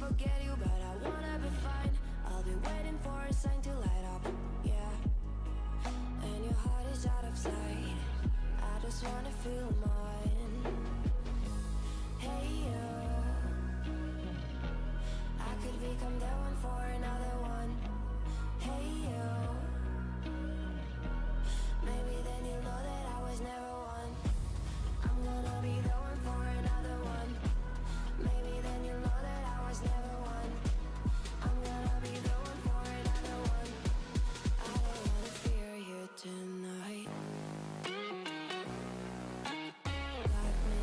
forget you, but I wanna be fine. I'll be waiting for a sign to light up, yeah. And your heart is out of sight. I just wanna feel mine. Hey you, I could become the one for another one. Hey you, maybe then you'll know that I was never one. I'm gonna be the one for another one. Maybe then you'll know that I was never one. I'm gonna be the one for another one. I don't wanna fear you tonight. Got me.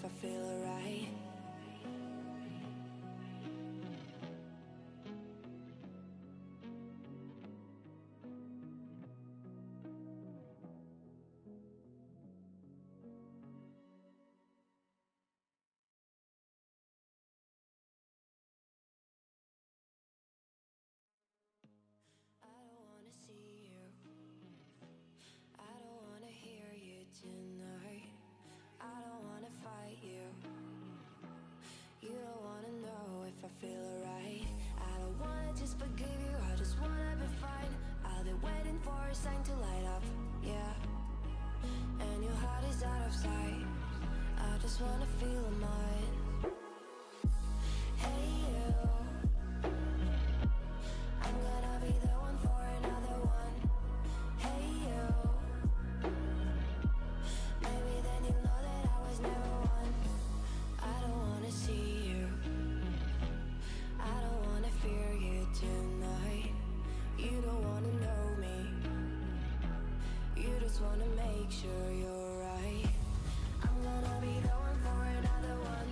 I feel alright. I don't wanna see you. I don't wanna hear you tonight. I don't wanna fight you. You don't wanna know if I feel alright. I don't wanna just forgive you, I just wanna be fine. I'll be waiting for a sign to light up, yeah. And your heart is out of sight. I just wanna feel mine. Hey you, I'm gonna be the one for another one. Hey you, maybe then you'll know that I was never one. I don't wanna see you. I don't wanna fear you tonight. You don't wanna know me. You just wanna make sure you're right. I'm gonna be the one for another one.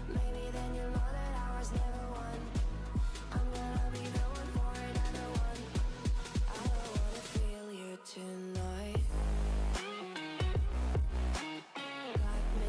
Maybe then you'll know that I was never one. I'm gonna be the one for another one. I don't wanna feel you tonight. Got me.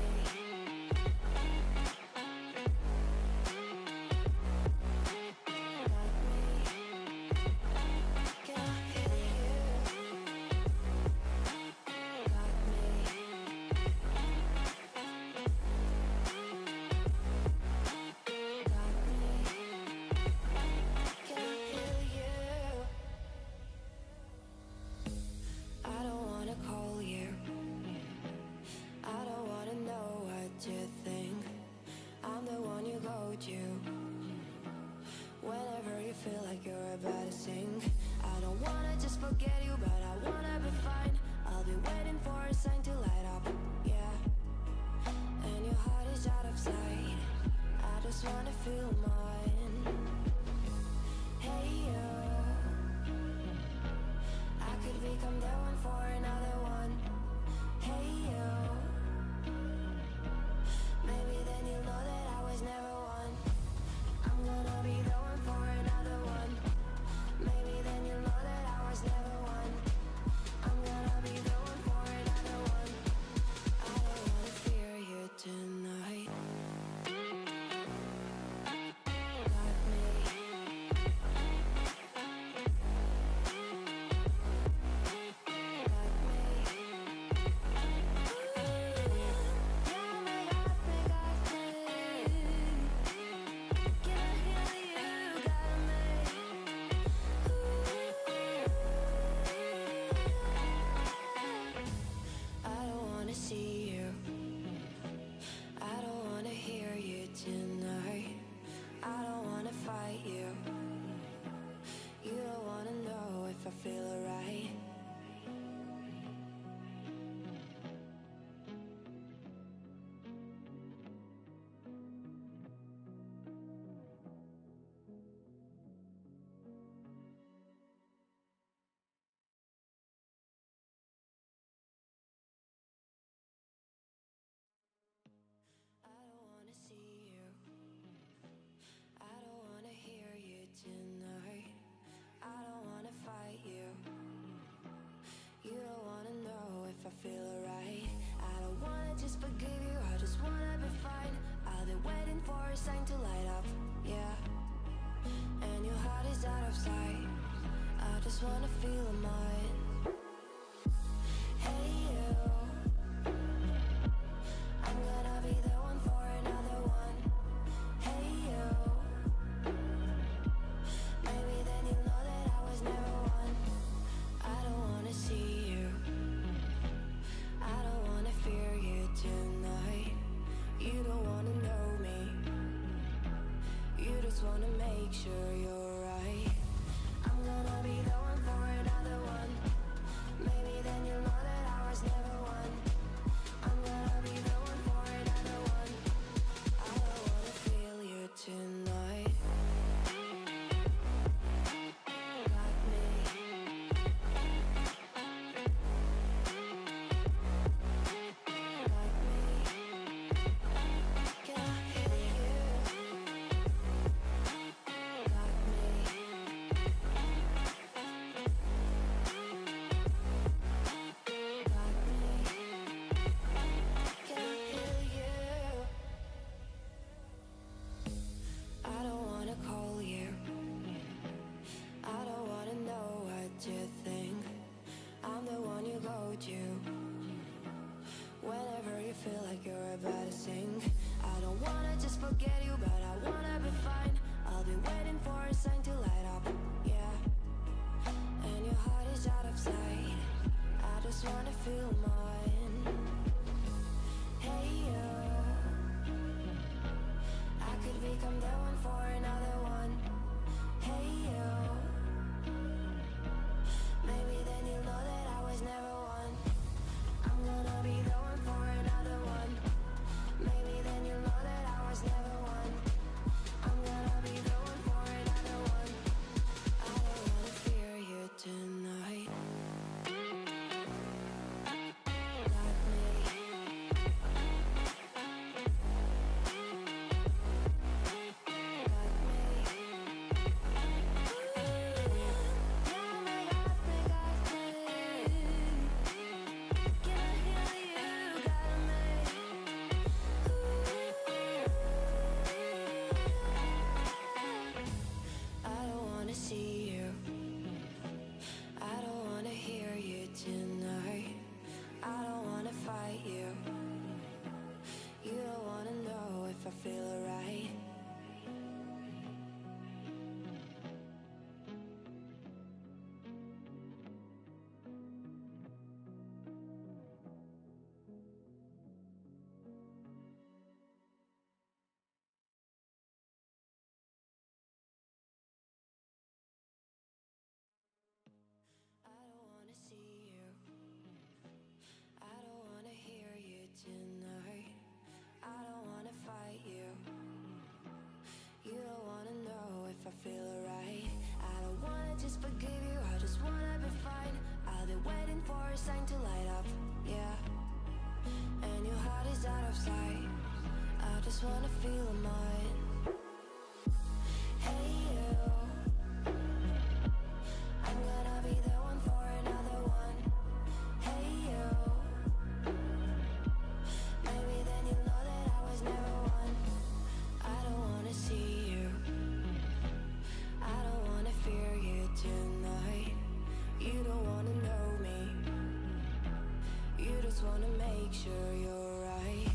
Whenever you feel like you're about to sink, I don't wanna just forget you, but I wanna be fine. I'll be waiting for a sign to light up, yeah. And your heart is out of sight. I just wanna feel mine. Hey you, I could become the one for another one. Hey you, maybe then you'll know that I was never one. I'm gonna be the one for another one. Maybe then you'll know that I was never one. I'm gonna be the one for another one. I don't wanna fear you tonight. Got me. Got me. a sign to light up, yeah. And your heart is out of sight. I just wanna feel mine. Hey you, I'm gonna be the one for another one. Hey you, maybe then you'll know that I was never one. I don't wanna see you, I don't wanna fear you tonight. You don't wanna know me, you just wanna make sure you're right. I'm gonna be the one for another one. Maybe then you'll know that I was never one. I'm gonna be the one for another one. I don't wanna feel you tonight. Got me. Got me. Can I hear you? Got me. Got me. Can I hear you? I don't wanna call you, I don't wanna know what you think. I'm the one you go to whenever you feel like you're about to sink. I don't wanna just forget you, but I wanna be fine. I'll be waiting for a sign to light up, yeah. And your heart is out of sight. I just wanna feel mine. Hey you, I could become the one for another one. Hey you, maybe then you'll know that I was never one. I'm gonna be the one for another one. Maybe then you'll know that I was never one. I'm gonna be the one for another one. I don't wanna fear you tonight. Got me. Got me. Yeah, me, got me, got me. Can I hear you? Got me. I don't wanna see you, I don't wanna hear you tonight. I don't wanna fight you, you don't wanna know if I feel alright. I don't wanna see you, I don't wanna hear you tonight. I don't wanna fight you, you don't wanna know if I feel alright. I don't wanna just forgive you, I just wanna be fine. I'll be waiting for a sign to light up, yeah. And your heart is out of sight. I just wanna feel mine. Hey you, I'm gonna be the one for another one. Hey you, maybe then you'll know that I was never one. I don't wanna see you, I don't wanna fear you tonight. You don't wanna know me, you just wanna make sure you're right.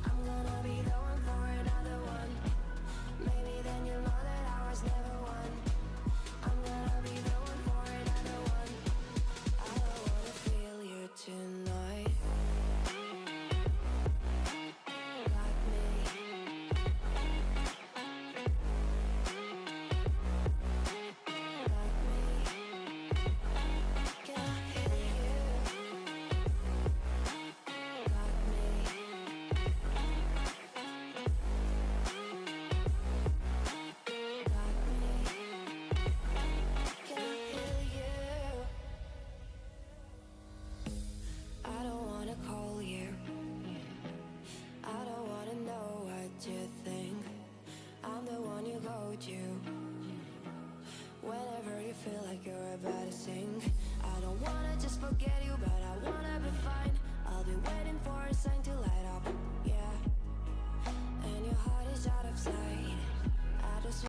I'm gonna be the one for another one. Maybe then you'll know that I was never one. I'm gonna be the one for another one. I don't wanna feel you tonight. Got me. Got me. Can I hear you? Got me. Got me. Can I hear you? I don't wanna call you, I don't wanna know what you think. I'm the one you go to whenever you feel like you're about to sink. I don't wanna just forget you, but I wanna be fine. I'll be waiting for a sign to light up, yeah. And your heart is out of side.